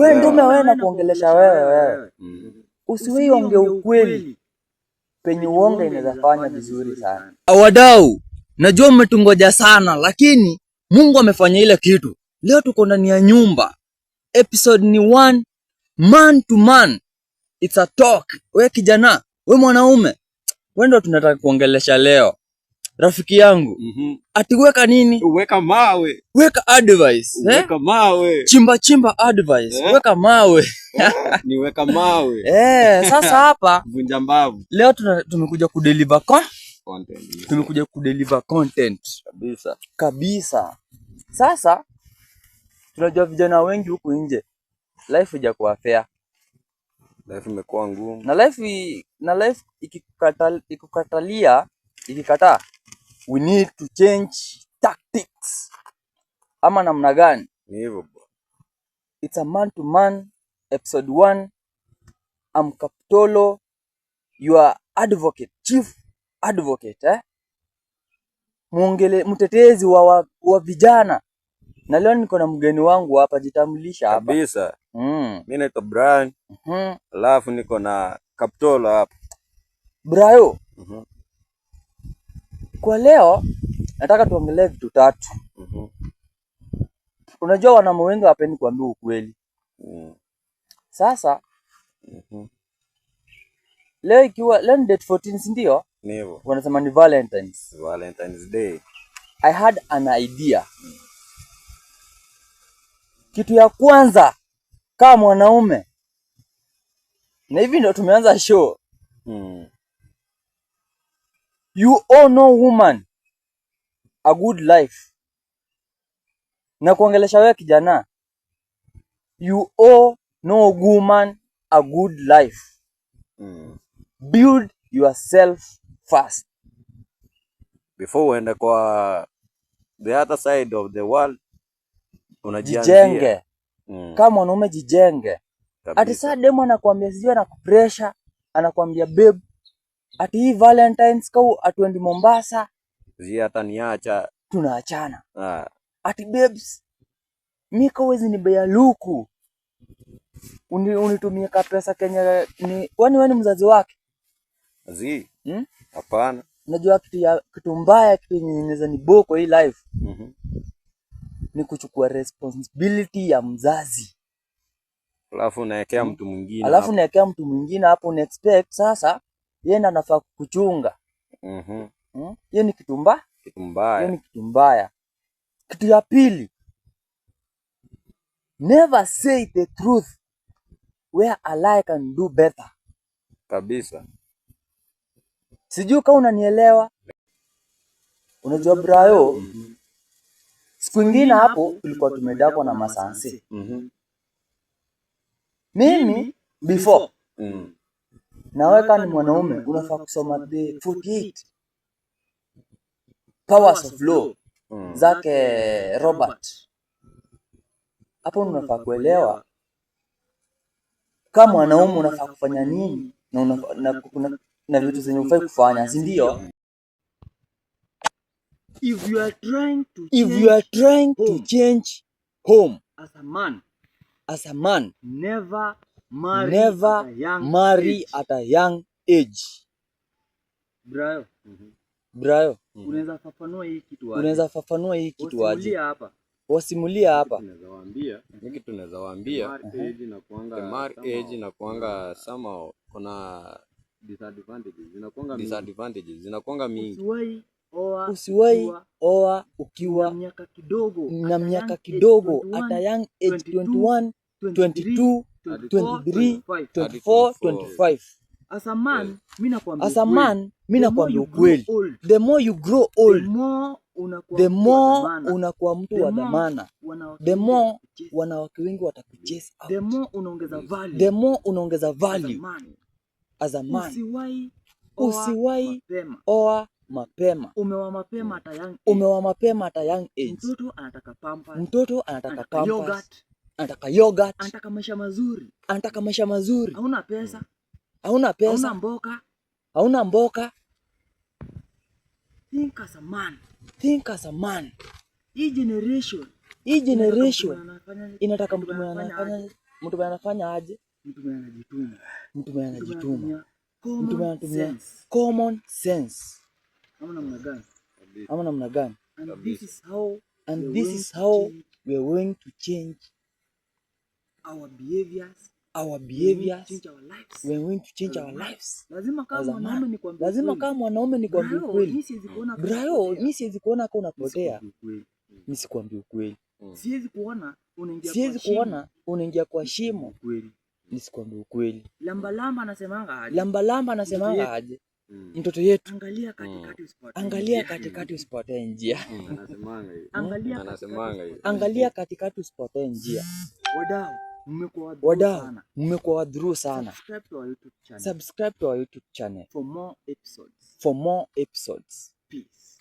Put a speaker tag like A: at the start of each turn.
A: Wewe ndume wewe na kuongelesha wewe. Usiwe ongea ukweli. Penye uongo inaweza fanya vizuri sana.
B: Wadau, najua mmetungoja sana lakini Mungu amefanya ile kitu. Leo tuko ndani ya nyumba. Episode ni 1 man to man. It's a talk. Wewe kijana, wewe mwanaume. Wewe ndo tunataka kuongelesha leo. Rafiki yangu. Ati weka nini?
A: Weka mawe.
B: Weka advice.
A: Weka mawe.
B: Chimba advice. Weka mawe.
A: Ni weka mawe.
B: Sasa hapa
A: vunja mbavu.
B: Leo tumekuja kudeliver
A: content.
B: Tumekuja kudeliver content kabisa. Sasa tunajua vijana wengi huku nje life haijakuwa fair.
A: Life imekuwa ngumu.
B: Na life ikikataa we need to change tactics. Ama namna gani?
A: Ni hivyo bro.
B: It's a man to man episode 1. I'm Kaptolo, your advocate, chief advocate, mtetezi wa vijana. Na leo niko na mgeni wangu hapa, jitambulisha hapa.
A: Kabisa. Mimi naitwa Brian. Alafu niko na Kaptolo hapa.
B: Brayo. Kwa leo nataka tuongelee vitu 3. Unajua wanaume wengi hawapendi kuambia ukweli. Sasa leo ni date 14, si ndio?
A: Ndio.
B: Wanasema ni Valentine's
A: Day.
B: I had an idea. Kitu ya kwanza kama mwanaume, na hivi ndio tumeanza show. You owe no woman a good life. Na kuongelesha wewe kijana, you owe no woman a good life. Build yourself first
A: before uende kwa the other side of the world.
B: Jijenge. Kama mwanaume jijenge. Ati saa demo anakuambia sijui anakupressure, anakuambia babe, ati hii Valentine's kau atuendi Mombasa.
A: Hata niacha.
B: Tunaachana. Ati babes, mimi kawezi ni bea luku. Unitumie ka pesa Kenya ni wani mzazi wake.
A: Hapana.
B: Unajua kitu mbaya, kitu inaweza ni boko hii life. Ni kuchukua responsibility ya mzazi.
A: Alafu unaekea mtu mwingine.
B: Hapo una expect sasa yeye ndo anafaa kukuchunga. Hiyo ni kitu mbaya. Kitu ya pili, never say the truth where a lie can do better.
A: Kabisa.
B: Sijui kama unanielewa. Unajua Brayo, siku nyingine hapo tulikuwa tumedakwa na masansi. Mimi before naweka ni mwanaume unafaa kusoma the 48 powers of law zake Robert. Hapo unafaa kuelewa kama mwanaume unafaa kufanya nini na vitu zenye ufai kufanya, si ndio? If you are trying to change home as a man, never marry at a young age. Brayo. Unaweza fafanua hii kitu aje? Wasimulia hapa.
A: Tunaweza waambia marriage na kuanga somehow kuna disadvantages zinakuanga mingi.
B: Usiwahi oa ukiwa na miaka kidogo hata young age 21, 22, 23, 24, 25. As a man, mimi nakwambia ukweli. The more you grow old, the more unakuwa mtu wa dhamana. The more wanawake wengi watakuchase out. The more unaongeza value. As a man, usiwahi oa mapema. Umeoa mapema hata young age. Mtoto anataka pampers. Anataka yogurt. Anataka maisha mazuri. Hauna pesa. Hauna mboka. Think as a man. Hii generation inataka mtu mwenye anafanya Mtu mwenye anafanya aje?
A: Mtu mwenye anajituma.
B: Mtu mwenye anajituma. Mtu mwenye anatumia
A: common sense.
B: Ama namna gani?
A: Ama namna gani?
B: And this is how we are going to change
A: our behaviors.
B: Change our lives. We are going to change our lives.
A: Lazima kama
B: mwanaume ni kwambie ukweli. Bro, mimi siwezi kuona kama unapotea. Mimi sikwambie ukweli.
A: Siwezi kuona
B: unaingia kwa shimo.
A: Ukweli.
B: Mimi sikwambie ukweli.
A: Lamba anasemanga
B: aje? Mtoto yetu.
A: Angalia katikati
B: usipotee njia.
A: Anasemanga hiyo.
B: Angalia katikati usipotee njia.
A: Wadau,
B: mmekuwa wadhuru sana. Subscribe to our YouTube channel.
A: For more episodes.
B: Peace.